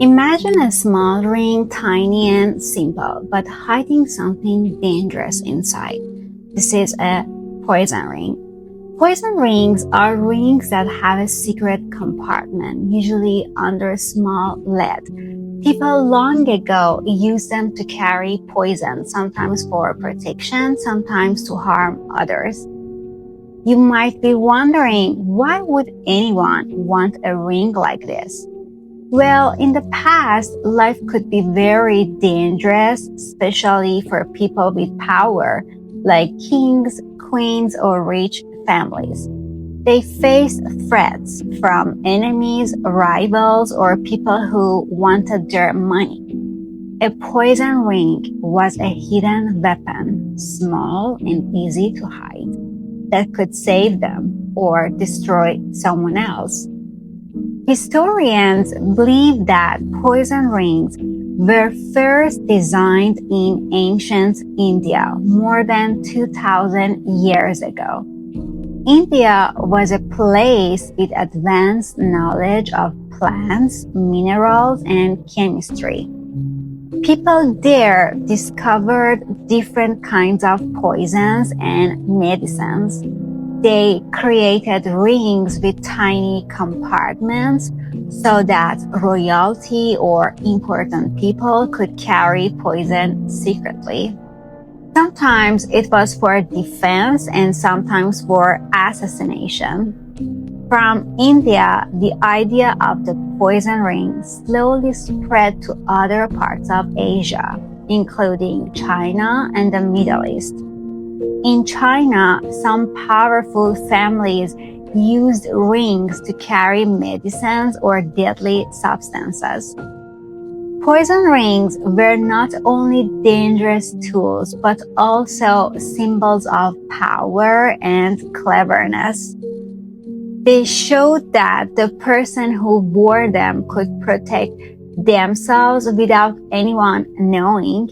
Imagine a small ring, tiny and simple, but hiding something dangerous inside. This is a poison ring. Poison rings are rings that have a secret compartment, usually under a small lid. People long ago used them to carry poison, sometimes for protection, sometimes to harm others. You might be wondering, why would anyone want a ring like this? Well, in the past, life could be very dangerous, especially for people with power, like kings, queens, or rich families. They faced threats from enemies, rivals, or people who wanted their money. A poison ring was a hidden weapon, small and easy to hide, that could save them or destroy someone else. Historians believe that poison rings were first designed in ancient India more than 2,000 years ago. India was a place with advanced knowledge of plants, minerals, and chemistry. People there discovered different kinds of poisons and medicines. They created rings with tiny compartments so that royalty or important people could carry poison secretly. Sometimes it was for defense and sometimes for assassination. From India, the idea of the poison ring slowly spread to other parts of Asia, including China and the Middle East. In China, some powerful families used rings to carry medicines or deadly substances. Poison rings were not only dangerous tools, but also symbols of power and cleverness. They showed that the person who wore them could protect themselves without anyone knowing.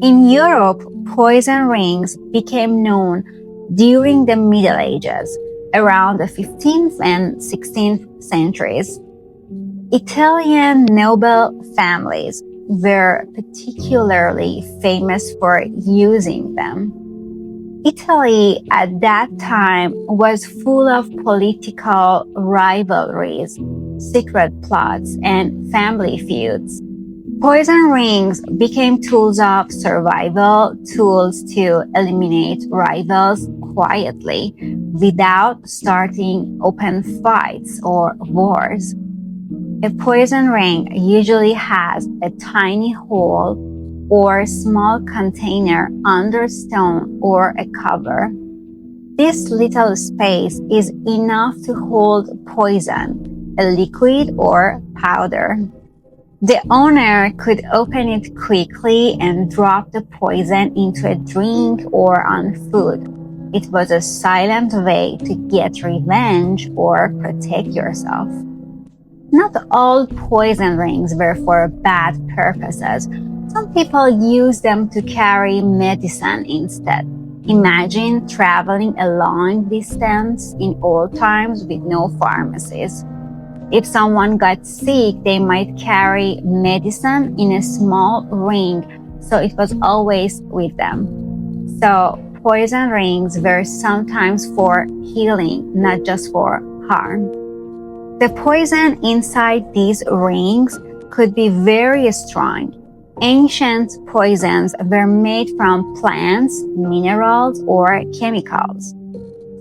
In Europe, poison rings became known during the Middle Ages, around the 15th and 16th centuries. Italian noble families were particularly famous for using them. Italy at that time was full of political rivalries, secret plots, and family feuds. Poison rings became tools of survival, tools to eliminate rivals quietly without starting open fights or wars. A poison ring usually has a tiny hole or small container under stone or a cover. This little space is enough to hold poison, a liquid or powder. The owner could open it quickly and drop the poison into a drink or on food. It was a silent way to get revenge or protect yourself. Not all poison rings were for bad purposes. Some people used them to carry medicine instead. Imagine traveling a long distance in old times with no pharmacies. If someone got sick, they might carry medicine in a small ring, so it was always with them. So poison rings were sometimes for healing, not just for harm. The poison inside these rings could be very strong. Ancient poisons were made from plants, minerals, or chemicals.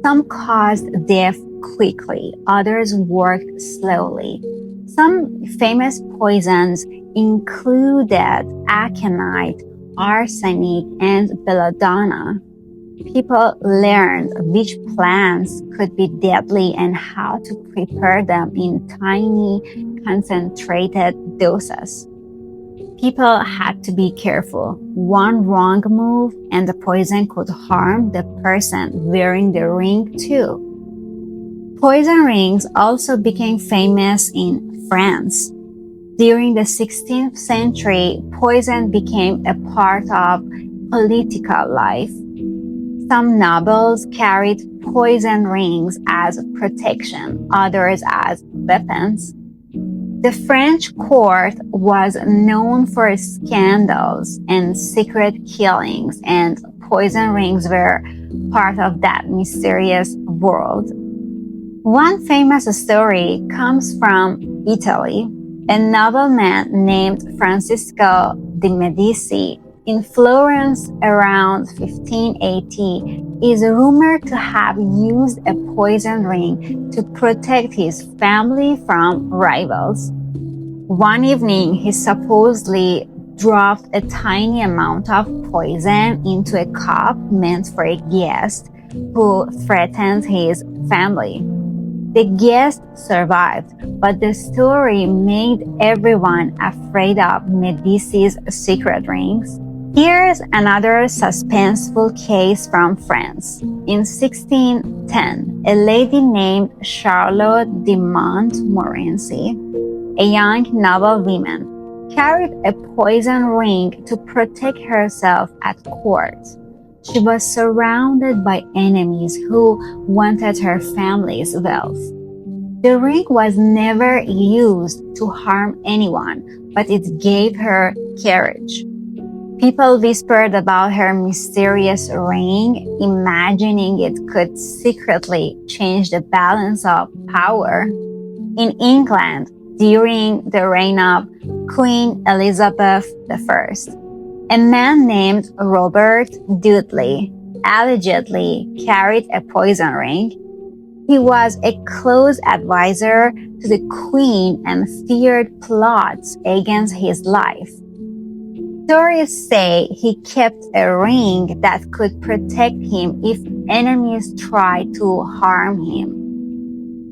Some caused death quickly, others worked slowly. Some famous poisons included aconite, arsenic, and belladonna. People learned which plants could be deadly and how to prepare them in tiny, concentrated doses. People had to be careful. One wrong move and the poison could harm the person wearing the ring too. Poison rings also became famous in France. During the 16th century, poison became a part of political life. Some nobles carried poison rings as protection, others as weapons. The French court was known for scandals and secret killings, and poison rings were part of that mysterious world. One famous story comes from Italy. A nobleman named Francisco de' Medici in Florence around 1580 is rumored to have used a poison ring to protect his family from rivals. One evening, he supposedly dropped a tiny amount of poison into a cup meant for a guest who threatened his family. The guest survived, but the story made everyone afraid of Medici's secret rings. Here's another suspenseful case from France. In 1610, a lady named Charlotte de Montmorency, a young noblewoman, carried a poison ring to protect herself at court. She was surrounded by enemies who wanted her family's wealth. The ring was never used to harm anyone, but it gave her courage. People whispered about her mysterious ring, imagining it could secretly change the balance of power. In England, during the reign of Queen Elizabeth I, a man named Robert Dudley allegedly carried a poison ring. He was a close advisor to the Queen and feared plots against his life. Stories say he kept a ring that could protect him if enemies tried to harm him.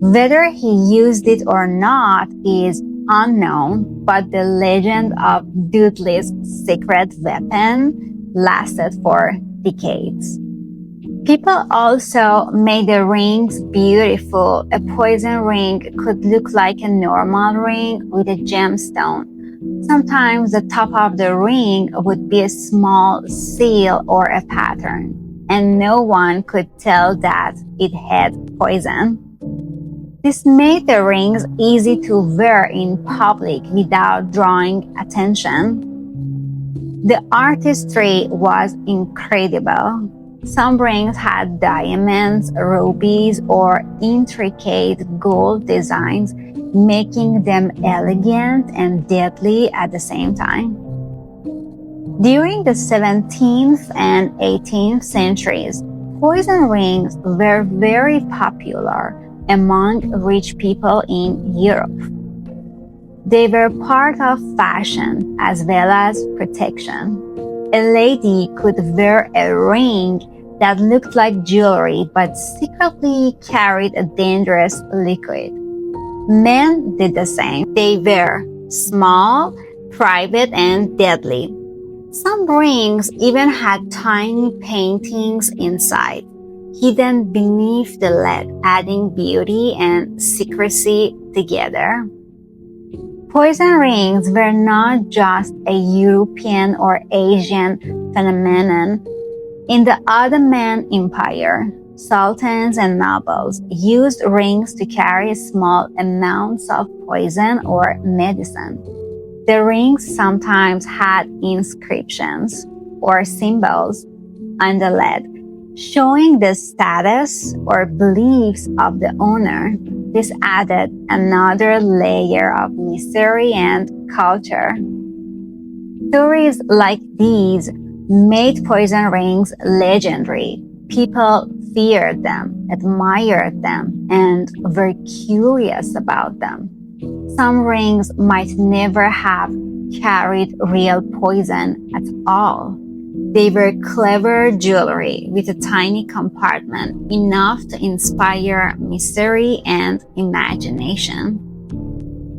Whether he used it or not is unknown, but the legend of Dudley's secret weapon lasted for decades. People also made the rings beautiful. A poison ring could look like a normal ring with a gemstone. Sometimes the top of the ring would be a small seal or a pattern, and no one could tell that it had poison. This made the rings easy to wear in public without drawing attention. The artistry was incredible. Some rings had diamonds, rubies, or intricate gold designs, making them elegant and deadly at the same time. During the 17th and 18th centuries, poison rings were very popular among rich people in Europe. They were part of fashion as well as protection. A lady could wear a ring that looked like jewelry but secretly carried a dangerous liquid. Men did the same. They were small, private, and deadly. Some rings even had tiny paintings inside, hidden beneath the lead, adding beauty and secrecy together. Poison rings were not just a European or Asian phenomenon. In the Ottoman Empire, sultans and nobles used rings to carry small amounts of poison or medicine. The rings sometimes had inscriptions or symbols on the lead, showing the status or beliefs of the owner. This added another layer of mystery and culture. Stories like these made poison rings legendary. People feared them, admired them, and were curious about them. Some rings might never have carried real poison at all. They were clever jewelry with a tiny compartment, enough to inspire mystery and imagination.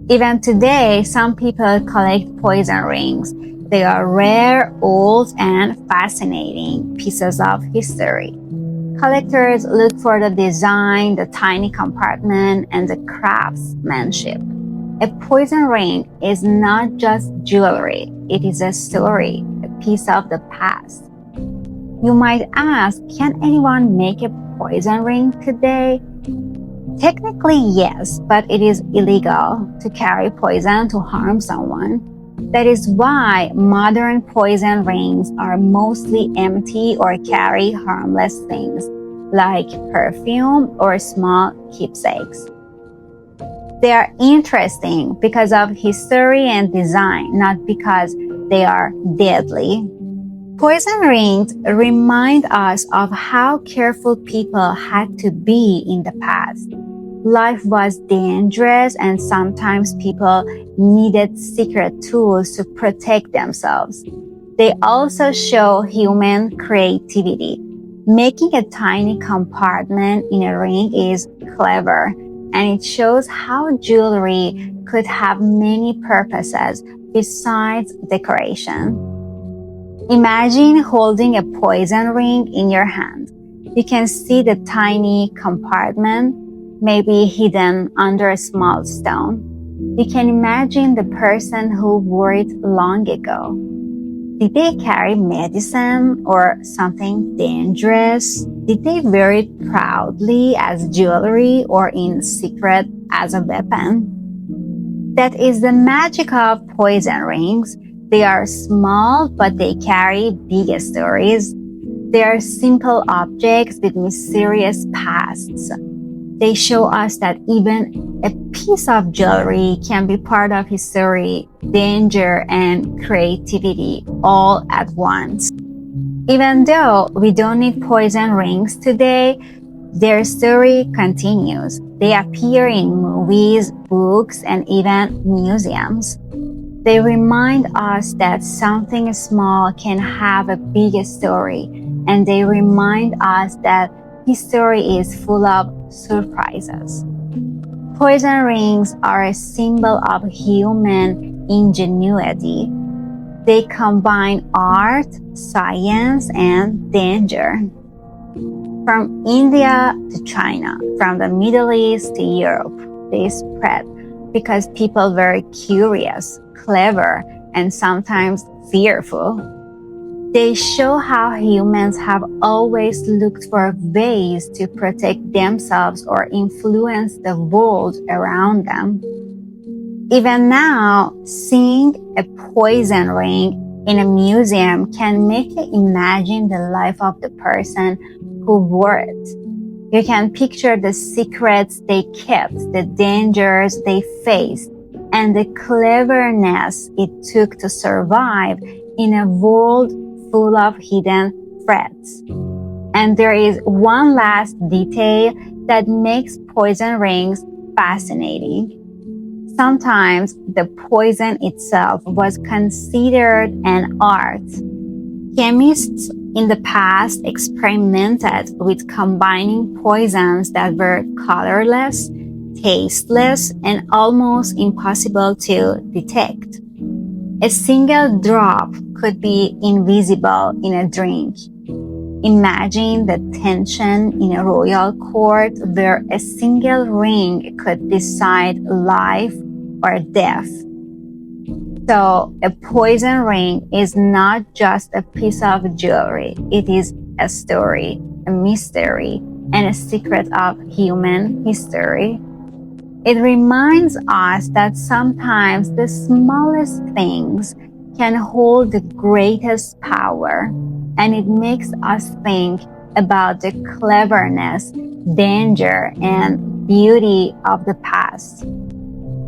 Even today, some people collect poison rings. They are rare, old, and fascinating pieces of history. Collectors look for the design, the tiny compartment, and the craftsmanship. A poison ring is not just jewelry, it is a story, a piece of the past. You might ask, can anyone make a poison ring today? Technically, yes, but it is illegal to carry poison to harm someone. That is why modern poison rings are mostly empty or carry harmless things, like perfume or small keepsakes. They are interesting because of history and design, not because they are deadly. Poison rings remind us of how careful people had to be in the past. Life was dangerous and sometimes people needed secret tools to protect themselves. They also show human creativity. Making a tiny compartment in a ring is clever, and it shows how jewelry could have many purposes besides decoration. Imagine holding a poison ring in your hand. You can see the tiny compartment, maybe hidden under a small stone. You can imagine the person who wore it long ago. Did they carry medicine or something dangerous? Did they wear it proudly as jewelry or in secret as a weapon? That is the magic of poison rings. They are small, but they carry big stories. They are simple objects with mysterious pasts. They show us that even a piece of jewelry can be part of history, danger, and creativity all at once. Even though we don't need poison rings today, their story continues. They appear in movies, books, and even museums. They remind us that something small can have a big story, and they remind us that history is full of surprises. Poison rings are a symbol of human ingenuity. They combine art, science, and danger. From India to China, from the Middle East to Europe, they spread because people were curious, clever, and sometimes fearful. They show how humans have always looked for ways to protect themselves or influence the world around them. Even now, seeing a poison ring in a museum can make you imagine the life of the person who wore it. You can picture the secrets they kept, the dangers they faced, and the cleverness it took to survive in a world full of hidden threats. And there is one last detail that makes poison rings fascinating. Sometimes the poison itself was considered an art. Chemists in the past experimented with combining poisons that were colorless, tasteless, and almost impossible to detect. A single drop could be invisible in a drink. Imagine the tension in a royal court where a single ring could decide life or death. So a poison ring is not just a piece of jewelry. It is a story, a mystery, and a secret of human history. It reminds us that sometimes the smallest things can hold the greatest power, and it makes us think about the cleverness, danger, and beauty of the past,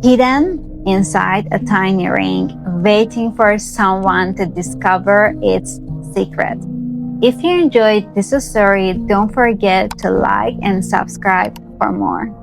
hidden inside a tiny ring, waiting for someone to discover its secret. If you enjoyed this story, don't forget to like and subscribe for more.